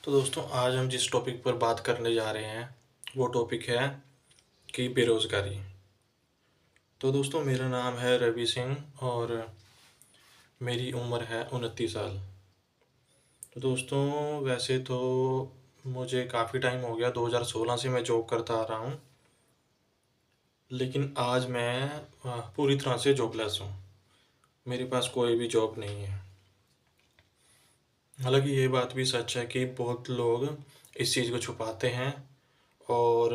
तो दोस्तों आज हम जिस टॉपिक पर बात करने जा रहे हैं वो टॉपिक है कि बेरोज़गारी। तो दोस्तों मेरा नाम है रवि सिंह और मेरी उम्र है 29 साल। तो दोस्तों वैसे तो मुझे काफ़ी टाइम हो गया, 2016 से मैं जॉब करता आ रहा हूँ। लेकिन आज मैं पूरी तरह से जॉबलेस हूँ। मेरे पास कोई भी जॉब नहीं है। हालाँकि ये बात भी सच है कि बहुत लोग इस चीज़ को छुपाते हैं और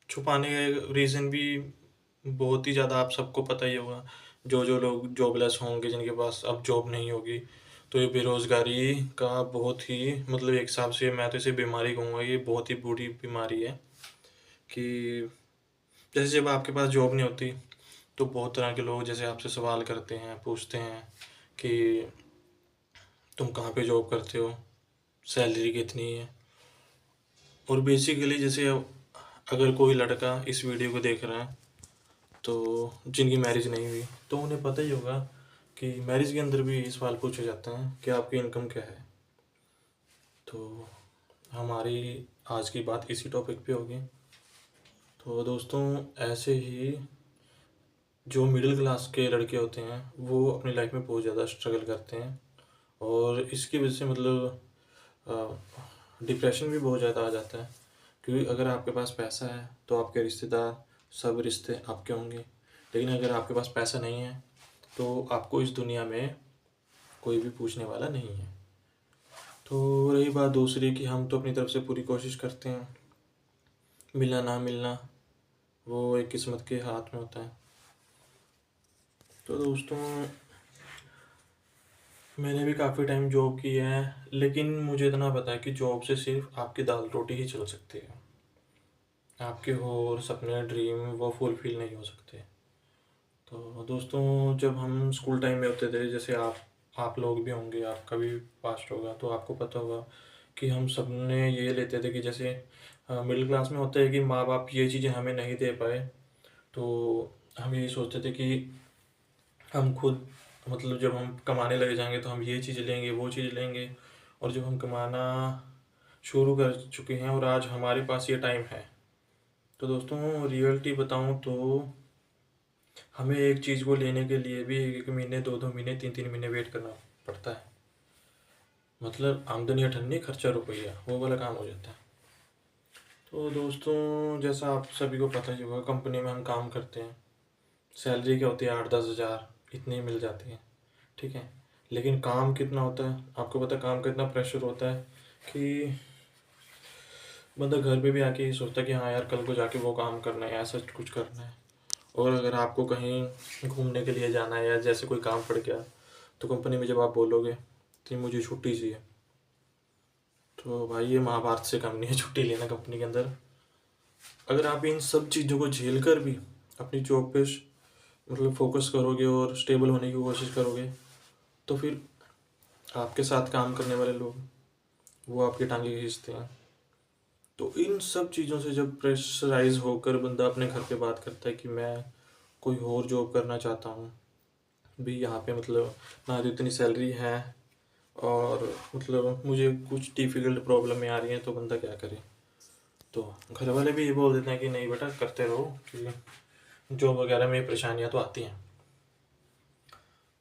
छुपाने का रीज़न भी बहुत ही ज़्यादा आप सबको पता ही होगा। जो लोग जॉबलेस होंगे, जिनके पास अब जॉब नहीं होगी, तो ये बेरोज़गारी का बहुत ही मतलब एक हिसाब से मैं तो इसे बीमारी कहूँगा, ये बहुत ही बुरी बीमारी है कि जैसे जब आपके पास जॉब नहीं होती, तो बहुत तरह के लोग जैसे आपसे सवाल करते हैं, पूछते हैं कि तुम कहाँ पे जॉब करते हो? सैलरी कितनी है? और बेसिकली जैसे अब अगर कोई लड़का इस वीडियो को देख रहा है, तो जिनकी मैरिज नहीं हुई, तो उन्हें पता ही होगा कि मैरिज के अंदर भी यही सवाल पूछे जाते हैं कि आपकी इनकम क्या है। तो हमारी आज की बात इसी टॉपिक पे होगी। तो दोस्तों ऐसे ही जो मिडिल क्लास के लड़के होते हैं वो अपनी लाइफ में बहुत ज़्यादा स्ट्रगल करते हैं और इसकी वजह से मतलब डिप्रेशन भी बहुत ज़्यादा आ जाता है। क्योंकि अगर आपके पास पैसा है तो आपके रिश्तेदार, सब रिश्ते आपके होंगे। लेकिन अगर आपके पास पैसा नहीं है तो आपको इस दुनिया में कोई भी पूछने वाला नहीं है। तो रही बात दूसरी कि हम तो अपनी तरफ से पूरी कोशिश करते हैं, मिलना ना मिलना वो एक किस्मत के हाथ में होता है। तो दोस्तों मैंने भी काफ़ी टाइम जॉब की है, लेकिन मुझे इतना पता है कि जॉब से सिर्फ आपकी दाल रोटी ही चल सकती है। आपके और सपने, ड्रीम वो फुलफिल नहीं हो सकते। तो दोस्तों जब हम स्कूल टाइम में होते थे, जैसे आप लोग भी होंगे, आपका भी पास्ट होगा, तो आपको पता होगा कि हम सब ने ये लेते थे कि जैसे मिडिल क्लास में होता है कि माँ बाप ये चीज़ें हमें नहीं दे पाए, तो हम यही सोचते थे कि हम खुद मतलब जब हम कमाने लग जाएंगे तो हम ये चीज़ लेंगे, वो चीज़ लेंगे। और जब हम कमाना शुरू कर चुके हैं और आज हमारे पास ये टाइम है, तो दोस्तों रियलिटी बताऊं तो हमें एक चीज़ को लेने के लिए भी 1-1 महीने, 2-2 महीने, 3-3 महीने वेट करना पड़ता है। मतलब आमदनी अठन्नी, खर्चा रुपया, वो वाला काम हो जाता है। तो दोस्तों जैसा आप सभी को पता ही होगा, कंपनी में हम काम करते हैं, सैलरी क्या होती है, 8-10 हज़ार इतनी मिल जाती है, ठीक है। लेकिन काम कितना होता है आपको पता है, काम का इतना प्रेशर होता है कि बंदा घर पे भी आके ये सोचता है कि हाँ यार कल को जाके वो काम करना है, ऐसा कुछ करना है। और अगर आपको कहीं घूमने के लिए जाना है या जैसे कोई काम पड़ गया, तो कंपनी में जब आप बोलोगे कि मुझे छुट्टी चाहिए, तो भाई ये महाभारत से कम नहीं है छुट्टी लेना कंपनी के अंदर। अगर आप इन सब चीज़ों को झेल कर भी अपनी जॉब पे मतलब फोकस करोगे और स्टेबल होने की कोशिश करोगे, तो फिर आपके साथ काम करने वाले लोग वो आपकी टांगे खींचते हैं। तो इन सब चीज़ों से जब प्रेशराइज होकर बंदा अपने घर पे बात करता है कि मैं कोई और जॉब करना चाहता हूँ, भी यहाँ पे मतलब ना तो इतनी सैलरी है और मतलब मुझे कुछ डिफ़िकल्ट प्रॉब्लम आ रही हैं, तो बंदा क्या करे। तो घर वाले भी ये बोल देते हैं कि नहीं बेटा करते रहो, कि जॉब वगैरह में परेशानियाँ तो आती हैं।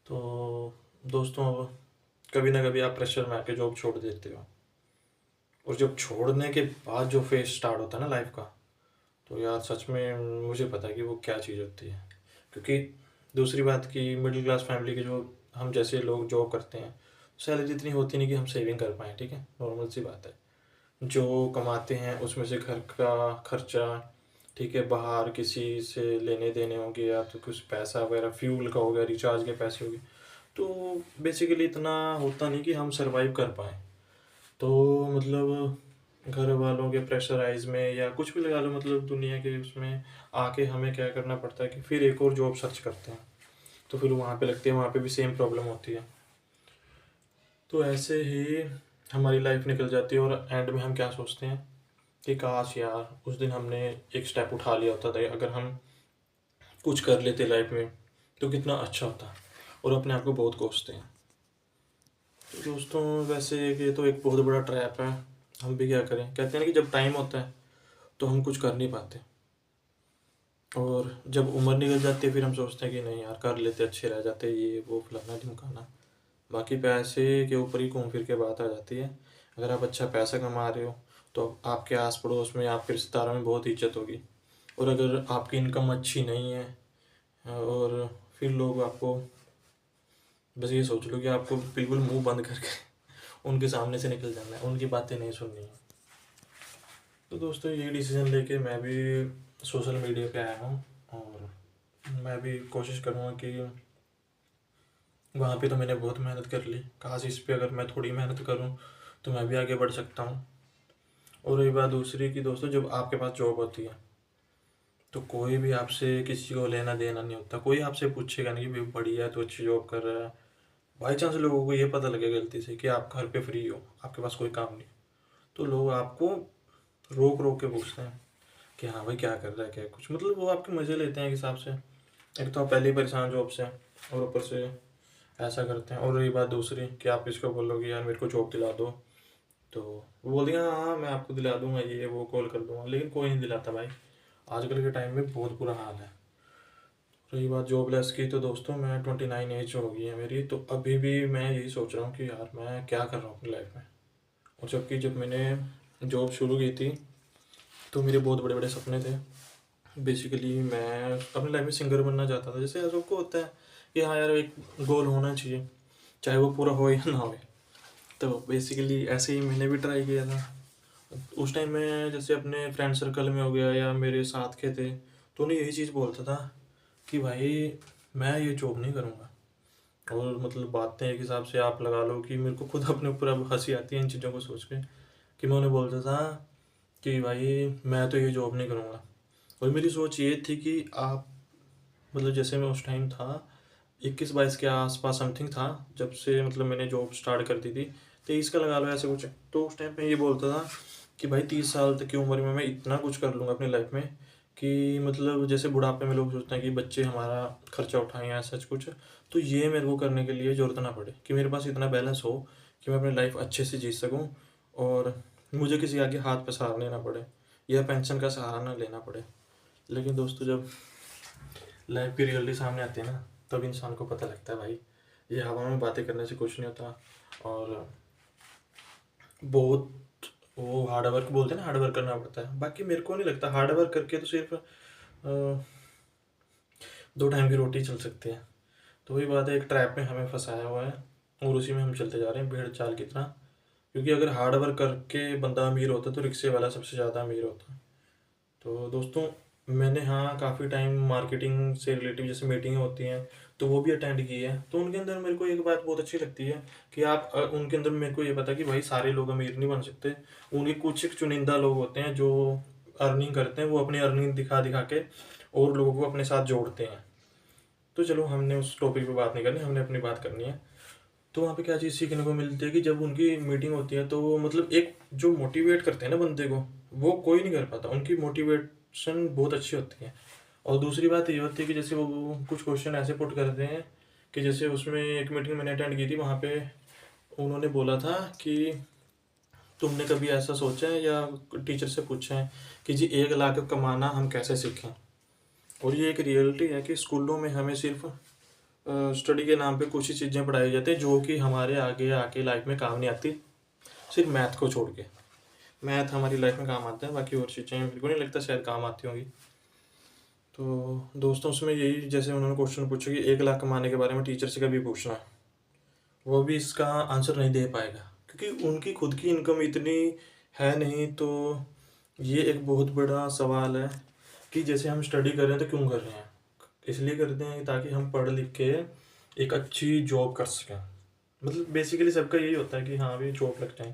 तो दोस्तों अब कभी ना कभी आप प्रेशर में आके जॉब छोड़ देते हो, और जब छोड़ने के बाद जो फेज स्टार्ट होता है ना लाइफ का, तो यार सच में मुझे पता है कि वो क्या चीज़ होती है। क्योंकि दूसरी बात कि मिडिल क्लास फैमिली के जो हम जैसे लोग जॉब करते हैं, सैलरी इतनी होती नहीं कि हम सेविंग कर पाएँ, ठीक है, नॉर्मल सी बात है। जो कमाते हैं उसमें से घर का खर्चा, ठीक है, बाहर किसी से लेने देने होंगे या तो कुछ पैसा वगैरह फ्यूल का हो गया, रिचार्ज के पैसे हो गए, तो बेसिकली इतना होता नहीं कि हम सरवाइव कर पाएँ। तो मतलब घर वालों के प्रेशराइज में या कुछ भी लगा लो, मतलब दुनिया के उसमें आके हमें क्या करना पड़ता है कि फिर एक और जॉब सर्च करते हैं। तो फिर वहाँ पे लगते हैं, वहाँ पे भी सेम प्रॉब्लम होती है। तो ऐसे ही हमारी लाइफ निकल जाती है और एंड में हम क्या सोचते हैं कि काश यार उस दिन हमने एक स्टेप उठा लिया होता था, अगर हम कुछ कर लेते लाइफ में तो कितना अच्छा होता, और अपने आप को बहुत कोसते हैं। तो दोस्तों वैसे ये तो एक बहुत बड़ा ट्रैप है हम भी क्या करें, कहते हैं ना कि जब टाइम होता है तो हम कुछ कर नहीं पाते, और जब उम्र निकल जाती है फिर हम सोचते हैं कि नहीं यार कर लेते, अच्छे रह जाते, ये वो फलाना ढिमकाना। बाकी पैसे के ऊपर ही घूम फिर के बात आ जाती है। अगर आप अच्छा पैसा कमा रहे हो तो आपके आस पड़ोस में, आपके रिश्तेदारों में बहुत इज्जत होगी। और अगर आपकी इनकम अच्छी नहीं है, और फिर लोग आपको, बस ये सोच लो कि आपको बिल्कुल मुंह बंद करके उनके सामने से निकल जाना है, उनकी बातें नहीं सुननी है। तो दोस्तों ये डिसीजन लेके मैं भी सोशल मीडिया पे आया हूँ, और मैं भी कोशिश करूँगा कि वहाँ पे तो मैंने बहुत मेहनत कर ली, काश इस पे अगर मैं थोड़ी मेहनत करूँ तो मैं भी आगे बढ़ सकता हूँ। और रही बात दूसरी कि दोस्तों, जब आपके पास जॉब होती है तो कोई भी आपसे किसी को लेना देना नहीं होता, कोई आपसे पूछेगा नहीं कि भाई बढ़िया है तो अच्छी जॉब कर रहा है। बाई चांस लोगों को ये पता लगे गलती से कि आप घर पे फ्री हो, आपके पास कोई काम नहीं, तो लोग आपको रोक रोक के पूछते हैं कि हाँ भाई क्या कर रहा है, क्या कुछ, मतलब वो आपके मज़े लेते हैं एक हिसाब से। एक तो आप पहले ही परेशान जॉब से, और ऊपर से ऐसा करते हैं। और रही बात दूसरी कि आप इसको बोलोगे यार मेरे को जॉब दिला दो, तो वो बोल देंगे हाँ हाँ मैं आपको दिला दूंगा, ये वो कॉल कर दूंगा, लेकिन कोई नहीं दिलाता भाई। आजकल के टाइम में बहुत बुरा हाल है। रही बात जॉबलेस की, तो दोस्तों मैं 29 एज हो गई है मेरी, तो अभी भी मैं यही सोच रहा हूँ कि यार मैं क्या कर रहा हूँ अपनी लाइफ में। और जबकि जब मैंने जॉब शुरू की थी तो मेरे बहुत बड़े बड़े सपने थे। बेसिकली मैं अपनी लाइफ में सिंगर बनना चाहता था, जैसे सबको होता है कि हाँ यार एक गोल होना चाहिए, चाहे वो पूरा हो या ना हो। तो बेसिकली ऐसे ही मैंने भी ट्राई किया था। उस टाइम में जैसे अपने फ्रेंड सर्कल में हो गया या मेरे साथ के थे, तो उन्हें यही चीज़ बोलता था कि भाई मैं ये जॉब नहीं करूँगा। और मतलब बातें एक हिसाब से आप लगा लो कि मेरे को खुद अपने ऊपर अब हंसी आती है इन चीज़ों को सोच के, कि मैं उन्हें बोलता था कि भाई मैं तो ये जॉब नहीं करूँगा। और मेरी सोच ये थी कि आप, मतलब जैसे मैं उस टाइम था 21-22 के आसपास समथिंग था, जब से मतलब मैंने जॉब स्टार्ट कर दी थी, 23 का लगा लो ऐसे कुछ। तो उस टाइम पे ये बोलता था कि भाई 30 साल तक की उम्र में मैं इतना कुछ कर लूँगा अपनी लाइफ में कि मतलब जैसे बुढ़ापे में लोग सोचते हैं कि बच्चे हमारा खर्चा उठाएं या सच कुछ, तो ये मेरे को करने के लिए ज़रूरत ना पड़े, कि मेरे पास इतना बैलेंस हो कि मैं अपनी लाइफ अच्छे से जी सकूँ, और मुझे किसी आगे हाथ पसारने ना पड़े या पेंशन का सहारा ना लेना पड़े। लेकिन दोस्तों जब लाइफ की रियलिटी सामने आती है ना, तब इंसान को पता लगता है भाई ये हवा में बातें करने से कुछ नहीं होता। और बहुत वो हार्ड वर्क बोलते हैं ना, हार्ड वर्क करना पड़ता है। बाकी मेरे को नहीं लगता हार्ड वर्क करके तो सिर्फ 2 टाइम की रोटी चल सकती है। तो वही बात है, एक ट्रैप में हमें फंसाया हुआ है और उसी में हम चलते जा रहे हैं भेड़ चाल की तरह। क्योंकि अगर हार्ड वर्क करके बंदा अमीर होता तो रिक्शे वाला सबसे ज़्यादा अमीर होता। तो दोस्तों मैंने हाँ काफ़ी टाइम मार्केटिंग से रिलेटिव जैसे मीटिंग होती हैं तो वो भी अटेंड की है। तो उनके अंदर मेरे को एक बात बहुत अच्छी लगती है कि आप उनके अंदर मेरे को ये पता है कि भाई सारे लोग अमीर नहीं बन सकते। उनके कुछ एक चुनिंदा लोग होते हैं जो अर्निंग करते हैं, वो अपनी अर्निंग दिखा दिखा के और लोगों को अपने साथ जोड़ते हैं। तो चलो हमने उस टॉपिक पे बात नहीं करनी, हमने अपनी बात करनी है। तो वहाँ पे क्या चीज़ सीखने को मिलती है कि जब उनकी मीटिंग होती है तो वो मतलब एक जो मोटिवेट करते हैं ना बंदे को, वो कोई नहीं कर पाता। उनकी मोटिवेशन बहुत अच्छी होती है। और दूसरी बात ये होती है कि जैसे वो कुछ क्वेश्चन ऐसे पुट करते हैं कि जैसे उसमें एक मीटिंग मैंने अटेंड की थी, वहाँ पे उन्होंने बोला था कि तुमने कभी ऐसा सोचा है या टीचर से पूछा है कि जी 1 लाख कमाना हम कैसे सीखें। और ये एक रियलिटी है कि स्कूलों में हमें सिर्फ स्टडी के नाम पे कुछ ही चीज़ें पढ़ाई जाती हैं जो कि हमारे आगे आके लाइफ में काम नहीं आती, सिर्फ मैथ को छोड़ के। मैथ हमारी लाइफ में काम आता है, बाकी और चीज़ें मेरे को नहीं लगता शायद काम आती होंगी। तो दोस्तों उसमें यही, जैसे उन्होंने क्वेश्चन पूछा कि 1 लाख कमाने के बारे में टीचर से कभी पूछना, वो भी इसका आंसर नहीं दे पाएगा क्योंकि उनकी खुद की इनकम इतनी है नहीं। तो ये एक बहुत बड़ा सवाल है कि जैसे हम स्टडी कर रहे हैं तो क्यों कर रहे हैं। इसलिए करते हैं ताकि हम पढ़ लिख के एक अच्छी जॉब कर सकें। मतलब बेसिकली सबका यही होता है कि हाँ भी जॉब लग जाए।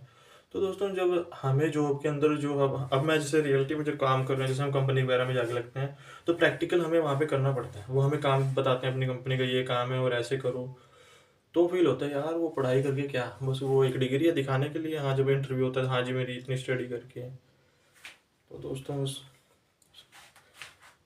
तो दोस्तों जब हमें जॉब के अंदर जो अब मैं जैसे रियलिटी में जो काम कर रहे हैं, जैसे हम कंपनी वगैरह में जाके लगते हैं, तो प्रैक्टिकल हमें वहाँ पे करना पड़ता है। वो हमें काम बताते हैं अपनी कंपनी का ये काम है और ऐसे करो। तो फील होता है यार वो पढ़ाई करके क्या, बस वो एक डिग्री है दिखाने के लिए। हाँ जब इंटरव्यू होता है हाँ जी मेरी इतनी स्टडी करके है। तो दोस्तों बस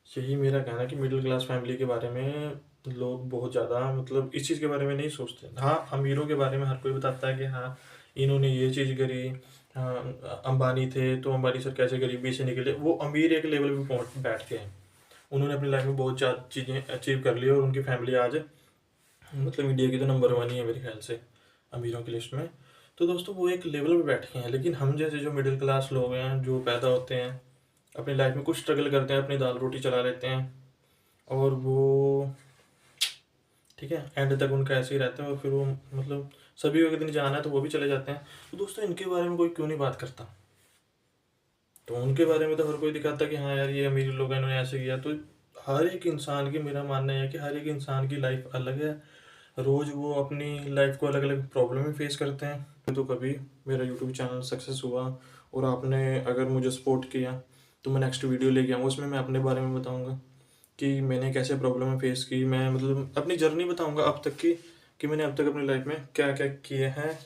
यही मेरा कहना है कि मिडिल क्लास फैमिली के बारे में लोग बहुत ज़्यादा मतलब इस चीज़ के बारे में नहीं सोचते। हाँ अमीरों के बारे में हर कोई बताता है कि हाँ इन्होंने ये चीज़ करी, अंबानी थे तो अंबानी सर कैसे गरीबी से निकले, वो अमीर एक लेवल पे पहुँच बैठ गए हैं। उन्होंने अपनी लाइफ में बहुत ज़्यादा चीज़ें अचीव कर ली और उनकी फैमिली आज मतलब इंडिया की तो नंबर वन ही है मेरे ख्याल से अमीरों की लिस्ट में। तो दोस्तों वो एक लेवल पे बैठ गए हैं, लेकिन हम जैसे जो मिडिल क्लास लोग हैं जो पैदा होते हैं अपनी लाइफ में कुछ स्ट्रगल करते हैं, अपनी दाल रोटी चला लेते हैं और वो ठीक है एंड तक उनका ऐसे ही रहता है और फिर वो मतलब सभी को एक दिन जाना है तो वो भी चले जाते हैं। तो दोस्तों इनके बारे में कोई क्यों नहीं बात करता? तो उनके बारे में तो हर कोई दिखाता कि हाँ यार ये अमीर लोग हैं इन्होंने ऐसे किया। तो हर एक इंसान की, मेरा मानना है कि हर एक इंसान की लाइफ अलग है, रोज़ वो अपनी लाइफ को अलग अलग प्रॉब्लम में फेस करते हैं। तो कभी मेरा यूट्यूब चैनल सक्सेस हुआ और आपने अगर मुझे सपोर्ट किया तो मैं नेक्स्ट वीडियो लेके आऊँगा, उसमें मैं अपने बारे में बताऊँगा कि मैंने कैसे प्रॉब्लम फेस की। मैं मतलब अपनी जर्नी बताऊँगा अब तक की कि मैंने अब तक अपनी लाइफ में क्या क्या किए हैं।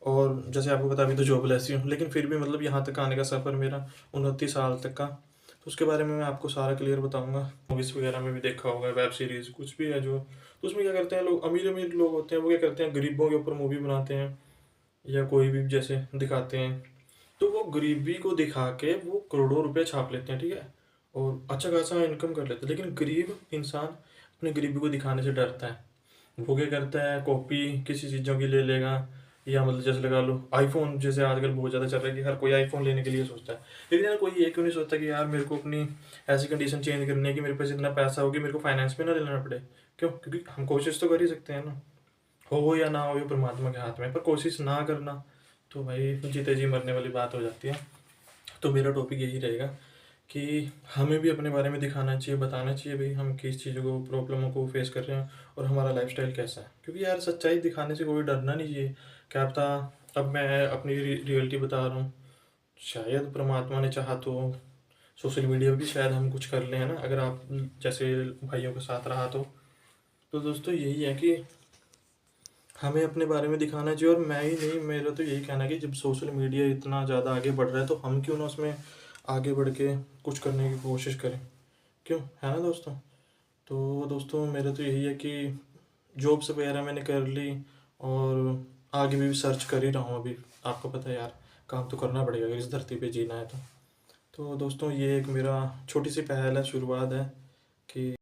और जैसे आपको पता अभी तो जॉबलेस ही हूँ, लेकिन फिर भी मतलब यहाँ तक आने का सफ़र मेरा 29 साल तक का, तो उसके बारे में मैं आपको सारा क्लियर बताऊँगा। मूवीज़ वगैरह में भी देखा होगा, वेब सीरीज़ कुछ भी है जो, तो उसमें क्या करते हैं लोग, अमीर अमीर लोग होते हैं वो क्या करते हैं गरीबों के ऊपर मूवी बनाते हैं या कोई भी जैसे दिखाते हैं। तो वो गरीबी को दिखा के वो करोड़ों रुपए छाप लेते हैं, ठीक है, और अच्छा खासा इनकम कर लेते हैं। लेकिन गरीब इंसान अपनी गरीबी को दिखाने से डरता है। वो क्या करता है कॉपी किसी चीज़ों की ले लेगा, या मतलब जैसे लगा लो आईफोन, जैसे आजकल बहुत ज़्यादा चल रहा है कि हर कोई आईफोन लेने के लिए सोचता है। लेकिन यार कोई ये क्यों नहीं सोचता कि यार मेरे को अपनी ऐसी कंडीशन चेंज करनी है कि मेरे पास इतना पैसा हो कि मेरे को फाइनेंस पे ना लेना पड़े। क्यों? क्योंकि हम कोशिश तो कर ही सकते हैं ना, हो या ना हो ये परमात्मा के हाथ में, पर कोशिश ना करना तो भाई जीते जी मरने वाली बात हो जाती है। तो मेरा टॉपिक यही रहेगा कि हमें भी अपने बारे में दिखाना चाहिए, बताना चाहिए भाई हम किस चीज़ों को, प्रॉब्लमों को फेस कर रहे हैं और हमारा लाइफस्टाइल कैसा है। क्योंकि यार सच्चाई दिखाने से कोई डरना नहीं चाहिए। क्या पता अब मैं अपनी रियलिटी बता रहा हूँ, शायद परमात्मा ने चाहा तो सोशल मीडिया पे भी शायद हम कुछ कर लें, है ना, अगर आप जैसे भाइयों के साथ रहा तो दोस्तों यही है कि हमें अपने बारे में दिखाना चाहिए। और मैं ही नहीं, मेरा तो यही कहना है कि जब सोशल मीडिया इतना ज़्यादा आगे बढ़ रहा है तो हम क्यों ना उसमें आगे बढ़ के कुछ करने की कोशिश करें, क्यों, है ना दोस्तों। तो दोस्तों मेरा तो यही है कि जॉब्स वगैरह मैंने कर ली और आगे भी सर्च कर ही रहा हूँ अभी। आपको पता है यार काम तो करना पड़ेगा अगर इस धरती पे जीना है तो दोस्तों ये एक मेरा छोटी सी पहल है, शुरुआत है कि